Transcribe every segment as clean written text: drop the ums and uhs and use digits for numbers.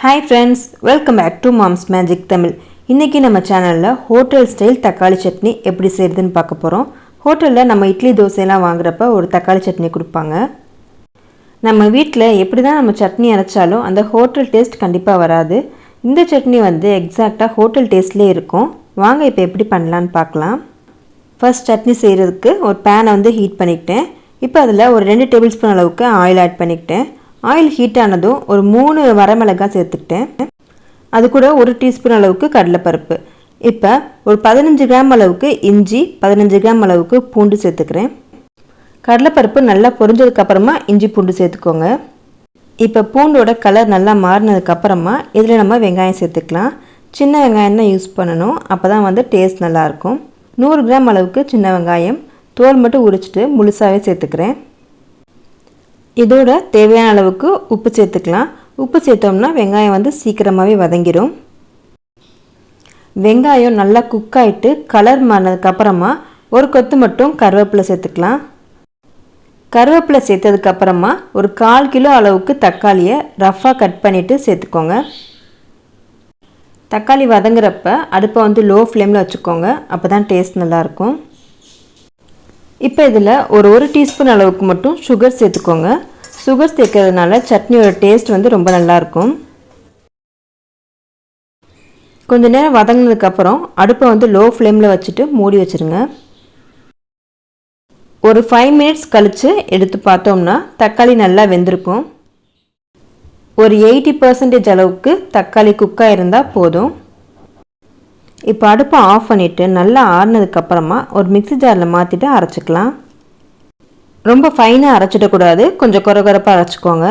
Hi friends, welcome back to Mom's Magic Tamil. இன்னைக்கு நம்ம சேனல்ல ஹோட்டல் ஸ்டைல் தக்காளி சட்னி எப்படி செய்யறதுன்னு பார்க்க போறோம். ஹோட்டல்ல நம்ம இட்லி தோசை எல்லாம் வாங்குறப்ப ஒரு தக்காளி சட்னி கொடுப்பாங்க. நம்ம வீட்ல எப்படி தான் நம்ம சட்னி அரைச்சாலும் அந்த ஹோட்டல் டேஸ்ட் கண்டிப்பா வராது. இந்த சட்னி வந்து எக்ஸாக்ட்டா ஹோட்டல் டேஸ்ட்லயே இருக்கும். வாங்க இப்போ எப்படி பண்ணலாம்னு பார்க்கலாம். ஃபர்ஸ்ட் சட்னி செய்யிறதுக்கு ஒரு pan வந்து ஹீட் பண்ணிட்டேன். இப்போ அதில் ஒரு 2 டேபிள்ஸ்பூன் அளவுக்கு ஆயில் ஆட் பண்ணிக்கிட்டேன். ஆயில் ஹீட் ஆனதும் ஒரு 3 வரமிளகாய் சேர்த்துக்கிட்டேன். அது கூட 1 டீஸ்பூன் அளவுக்கு கடலைப்பருப்பு. இப்போ ஒரு 15 கிராம் அளவுக்கு இஞ்சி, 15 கிராம் அளவுக்கு பூண்டு சேர்த்துக்கிறேன். கடலைப்பருப்பு நல்லா பொரிஞ்சதுக்கப்புறமா இஞ்சி பூண்டு சேர்த்துக்கோங்க. இப்போ பூண்டோட கலர் நல்லா மாறினதுக்கப்புறமா இதில் நம்ம வெங்காயம் சேர்த்துக்கலாம். சின்ன வெங்காயம் தான் யூஸ் பண்ணணும், அப்போ தான் வந்து டேஸ்ட் நல்லாயிருக்கும். 100 கிராம் அளவுக்கு சின்ன வெங்காயம் தோல் மட்டும் உரிச்சிட்டு முழுசாகவே சேர்த்துக்கிறேன். இதோட தேவையான அளவுக்கு உப்பு சேர்த்துக்கலாம். உப்பு சேர்த்தோம்னா வெங்காயம் வந்து சீக்கிரமாகவே வதங்கிடும். வெங்காயம் நல்லா குக் ஆகிட்டு கலர் மாறினதுக்கப்புறமா ஒரு கொத்து மட்டும் கருவேப்பிலை சேர்த்துக்கலாம். கருவேப்பிலை சேர்த்ததுக்கப்புறமா ஒரு 1/4 கிலோ அளவுக்கு தக்காளியை ரஃப்பாக கட் பண்ணிவிட்டு சேர்த்துக்கோங்க. தக்காளி வதங்குறப்ப அடுப்பை வந்து லோ ஃப்ளேமில் வச்சுக்கோங்க, அப்போ தான் டேஸ்ட் நல்லாயிருக்கும். இப்போ இதில் ஒரு டீஸ்பூன் அளவுக்கு மட்டும் சுகர் சேர்த்துக்கோங்க. சுகர் சேர்க்கறதுனால சட்னியோட டேஸ்ட் வந்து ரொம்ப நல்லாயிருக்கும். கொஞ்ச நேரம் வதங்கினதுக்கப்புறம் அடுப்பை வந்து லோ ஃப்ளேமில் வச்சுட்டு மூடி வச்சுருங்க. ஒரு 5 மினிட்ஸ் கழித்து எடுத்து பார்த்தோம்னா தக்காளி நல்லா வெந்திருக்கும். ஒரு 80% அளவுக்கு தக்காளி குக்காக இருந்தால் போதும். இப்போ அடுப்பை ஆஃப் பண்ணிவிட்டு நல்லா ஆறுனதுக்கப்புறமா ஒரு மிக்ஸி ஜாரில் மாற்றிட்டு அரைச்சிக்கலாம். ரொம்ப ஃபைனாக அரைச்சிடக்கூடாது, கொஞ்சம் கொரகொரப்பாக அரைச்சிக்கோங்க.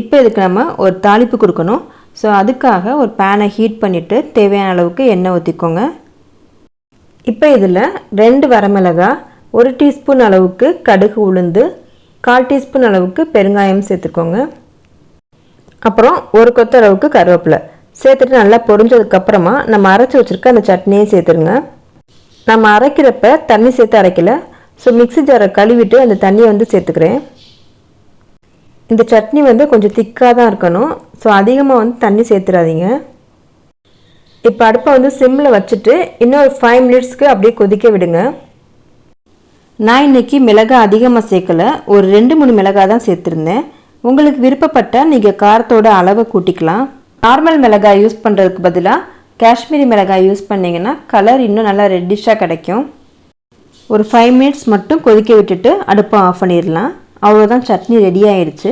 இப்போ இதுக்கு நம்ம ஒரு தாளிப்பு கொடுக்கணும். ஸோ அதுக்காக ஒரு பேனை ஹீட் பண்ணிவிட்டு தேவையான அளவுக்கு எண்ணெய் ஊற்றிக்கோங்க. இப்போ இதில் 2 வரமிளகாய், 1 டீஸ்பூன் அளவுக்கு கடுகு உளுந்து, 1/4 டீஸ்பூன் அளவுக்கு பெருங்காயம் சேர்த்துக்கோங்க. அப்புறம் ஒரு கொத்து அளவுக்கு கருவேப்பிலை சேர்த்துட்டு நல்லா பொரிஞ்சதுக்கப்புறமா நம்ம அரைச்சி வச்சுருக்க அந்த சட்னியை சேர்த்துருங்க. நம்ம அரைக்கிறப்ப தண்ணி சேர்த்து அரைக்கல, ஸோ மிக்ஸி ஜாரை கழுவிட்டு அந்த தண்ணியை வந்து சேர்த்துக்கிறேன். இந்த சட்னி வந்து கொஞ்சம் திக்காக தான் இருக்கணும், ஸோ அதிகமாக வந்து தண்ணி சேர்த்துடாதீங்க. இப்போ அடுப்பை வந்து சிம்மில் வச்சுட்டு இன்னும் ஒரு 5 மினிட்ஸ்க்கு அப்படியே கொதிக்க விடுங்க. நான் இன்றைக்கி மிளகாய் அதிகமாக சேர்க்கலை, ஒரு 2-3 மிளகாய் தான் சேர்த்துருந்தேன். உங்களுக்கு விருப்பப்பட்டால் நீங்கள் காரத்தோட அளவை கூட்டிக்கலாம். நார்மல் மிளகாய் யூஸ் பண்ணுறதுக்கு பதிலாக காஷ்மீரி மிளகாய் யூஸ் பண்ணிங்கன்னா கலர் இன்னும் நல்லா ரெட்டிஷாக கிடைக்கும். ஒரு 5 மினிட்ஸ் மட்டும் கொதிக்க விட்டுட்டு அடுப்பை ஆஃப் பண்ணிடலாம். அவ்வளோதான், சட்னி ரெடி ஆகிடுச்சு.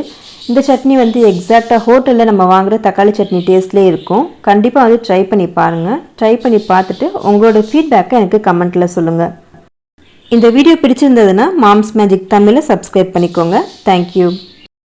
இந்த சட்னி வந்து எக்ஸாக்டாக ஹோட்டலில் நம்ம வாங்குகிற தக்காளி சட்னி டேஸ்ட்லேயே இருக்கும். கண்டிப்பாக வந்து ட்ரை பண்ணி பாருங்கள். ட்ரை பண்ணி பார்த்துட்டு உங்களோட ஃபீட்பேக்கை எனக்கு கமெண்ட்டில் சொல்லுங்கள். இந்த வீடியோ பிடிச்சிருந்ததுன்னா மாம்ஸ் மேஜிக் தமிழை சப்ஸ்கிரைப் பண்ணிக்கோங்க. தேங்க்யூ.